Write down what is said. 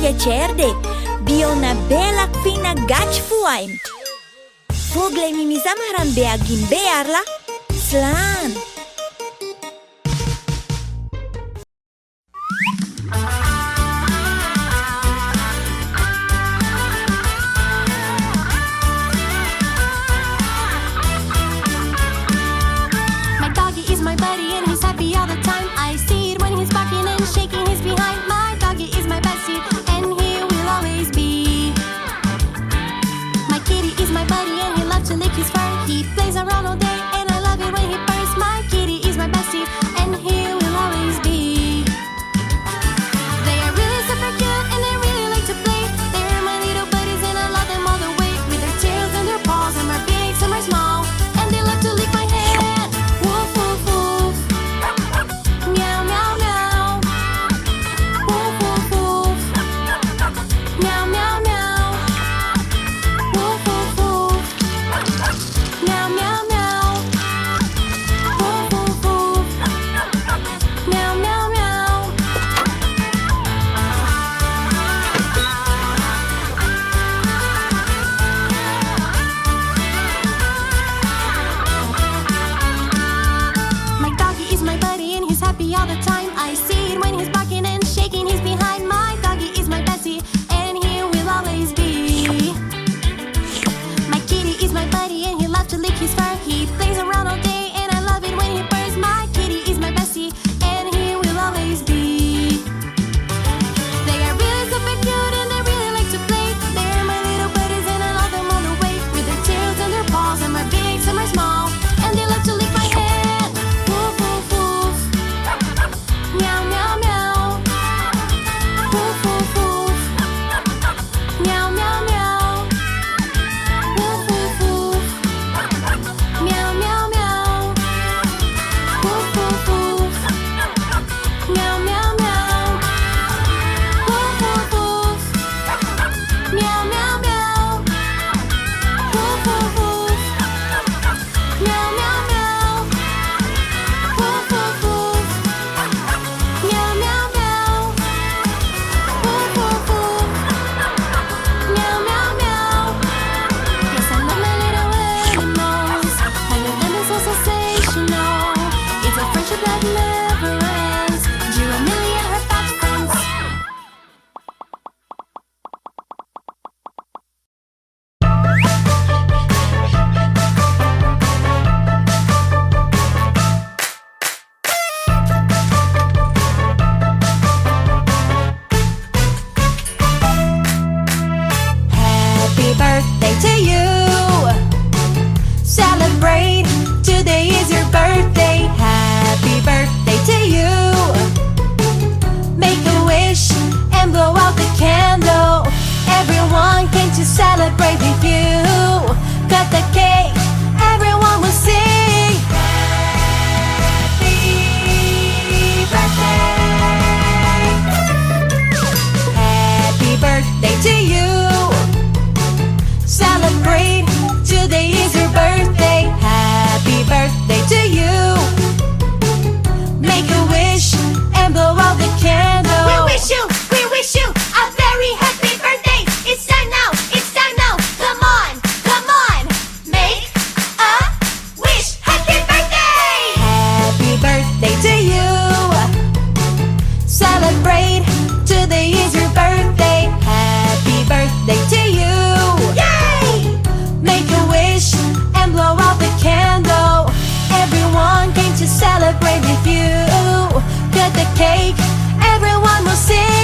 piacere, biona bhealach fina gach Fuaimeanna. Foghlaim Amhráin Beagin Bearla, Slán. My doggy is my buddy and he's happy all the time. I see it when he's barking and shaking his behind. My doggy is my bestie and he will always be. My kitty is my buddy and he loves to lick his fur. He plays around all day and I love it when he purrs. My kitty is my bestie and he will always be. They are really super cute and they really like to play. They're my little buddies and I love them all the way. With their tails and their paws, some are big, some are small, and they love to lick my hand. Woof woof woof. Meow meow meow. Woof woof woof. Meow meow meow. Woof woof woof. Meow meow meow. Woof woof woof. Meow meow meow. My doggy is my buddy and he's happy all the time. I see it when he's barking and shaking his behind. My doggy is my bestie and he will always be. My kitty is my buddy and he loves to lick his fur. He plays around all day and I love it when he purrs. My kitty is my bestie and he will always be. They are really super cute and they really like to play. They're my little buddies and I love them all the way. With their tails and their paws, some are big, some are small, and they love to lick my hand. Woof woof woof. Meow meow meow. Woof woof woof. Meow meow meow. Woof woof woof. Meow meow meow. Woof woof woof. Meow meow meow. Woof woof woof. Meow meow meow. Woof woof woof. Meow meow meow. Woof woof woof. Meow meow meow. Woof woof woof. Meow meow meow. Yes, I love my little animals. I love them, it's so sensational. It's a friendship that never ends. Giramille and her fat friends. Happy birthday to you. Celebrate, today is your birthday. Happy birthday to you. Make a wish and blow out the candle. Everyone came to celebrate with you. Cut the cake, everyone will sing. Happy birthday. Happy birthday to you. Celebrate, today is your birthday. Happy birthday to you. Make a wish and blow out the candle. We wish you a very happy birthday. It's time now, come on, make a wish. Happy birthday. Happy birthday to you. Celebrate, today is your birthday. Happy birthday to you. Yay! Make a wish and blow out the candle. Everyone came to celebrate with you. Cut the cake, everyone will sing.